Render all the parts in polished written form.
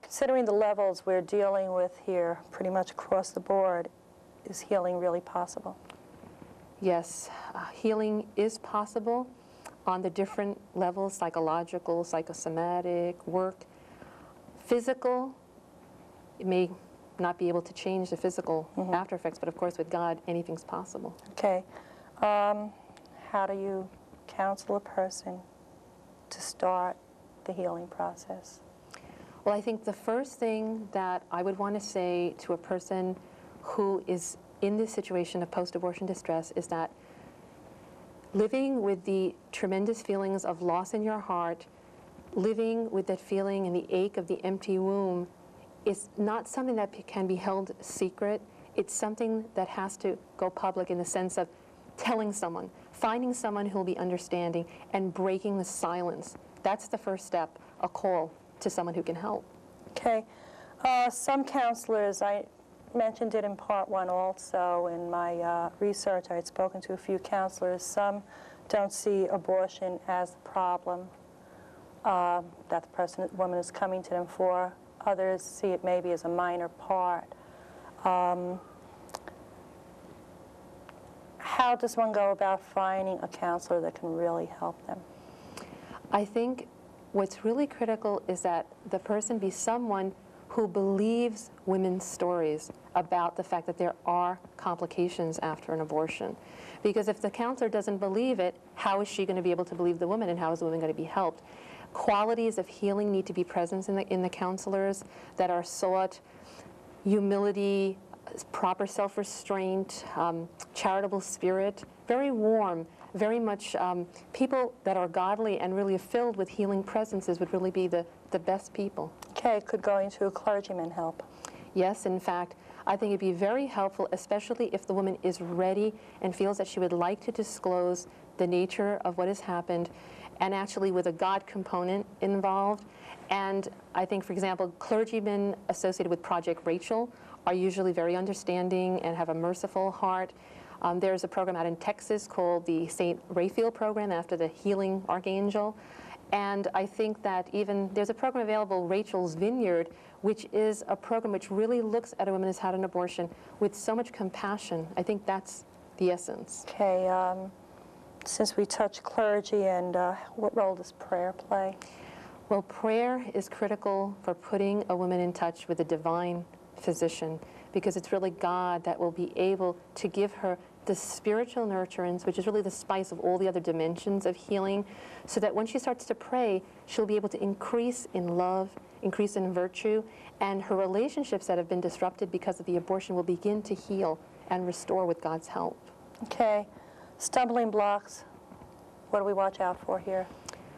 considering the levels we're dealing with here pretty much across the board, is healing really possible? Yes, healing is possible on the different levels: psychological, psychosomatic, work. Physical, it may not be able to change the physical after effects, but of course with God, anything's possible. Okay. How do you counsel a person to start the healing process? Well, I think the first thing that I would want to say to a person who is in this situation of post-abortion distress is that living with the tremendous feelings of loss in your heart, living with that feeling and the ache of the empty womb, is not something that can be held secret. It's something that has to go public in the sense of telling someone, finding someone who will be understanding, and breaking the silence. That's the first step, a call to someone who can help. Okay. Some counselors, I mentioned it in part one also in my research. I had spoken to a few counselors. Some don't see abortion as the problem that the woman is coming to them for. Others see it maybe as a minor part. How does one go about finding a counselor that can really help them? I think what's really critical is that the person be someone who believes women's stories about the fact that there are complications after an abortion. Because if the counselor doesn't believe it, how is she going to be able to believe the woman, and how is the woman going to be helped? Qualities of healing need to be present in the counselors that are sought: humility, proper self-restraint, charitable spirit, very warm, very much people that are godly and really filled with healing presences would really be the best people. Okay, could going to a clergyman help? Yes, in fact, I think it'd be very helpful, especially if the woman is ready and feels that she would like to disclose the nature of what has happened, and actually with a God component involved. And I think, for example, clergymen associated with Project Rachel are usually very understanding and have a merciful heart. There's a program out in Texas called the St. Raphael program, after the healing archangel. And I think that even there's a program available, Rachel's Vineyard, which is a program which really looks at a woman who's had an abortion with so much compassion. I think that's the essence. Okay, since we touched clergy, and what role does prayer play? Well, prayer is critical for putting a woman in touch with a divine physician, because it's really God that will be able to give her the spiritual nurturance, which is really the spice of all the other dimensions of healing, so that when she starts to pray, she'll be able to increase in love, increase in virtue, and her relationships that have been disrupted because of the abortion will begin to heal and restore with God's help. Okay. Stumbling blocks, what do we watch out for here?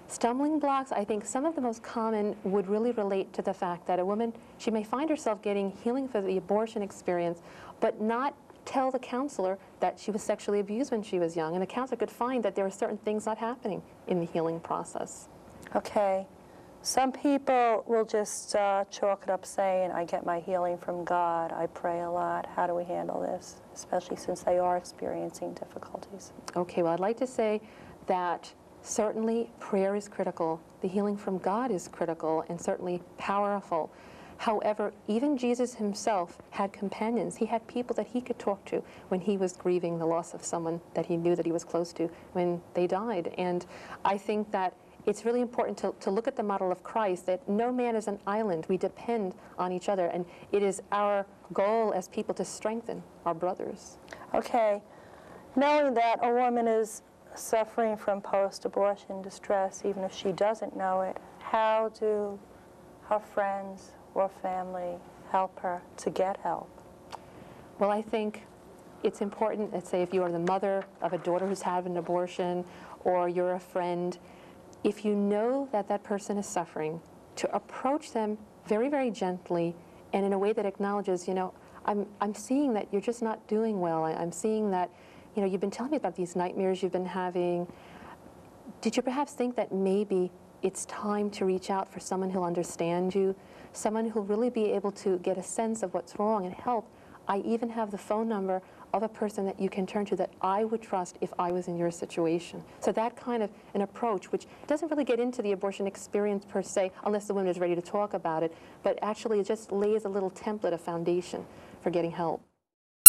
Stumbling blocks, I think some of the most common would really relate to the fact that a woman, she may find herself getting healing for the abortion experience, but not tell the counselor that she was sexually abused when she was young. And the counselor could find that there are certain things not happening in the healing process. Okay. Some people will just chalk it up saying, I get my healing from God, I pray a lot. How do we handle this, especially since they are experiencing difficulties? Okay, well, I'd like to say that certainly prayer is critical. The healing from God is critical and certainly powerful. However, even Jesus himself had companions. He had people that he could talk to when he was grieving the loss of someone that he knew that he was close to when they died. And I think that it's really important to look at the model of Christ, that no man is an island. We depend on each other, and it is our goal as people to strengthen our brothers. Okay. Knowing that a woman is suffering from post-abortion distress, even if she doesn't know it, how do her friends or family help her to get help? Well, I think it's important, let's say if you are the mother of a daughter who's had an abortion, or you're a friend, if you know that that person is suffering, to approach them very, very gently and in a way that acknowledges, you know, I'm seeing that you're just not doing well. I'm seeing that, you know, you've been telling me about these nightmares you've been having. Did you perhaps think that maybe it's time to reach out for someone who'll understand you, someone who'll really be able to get a sense of what's wrong and help? I even have the phone number of a person that you can turn to that I would trust if I was in your situation. So that kind of an approach, which doesn't really get into the abortion experience per se, unless the woman is ready to talk about it, but actually it just lays a little template, a foundation for getting help.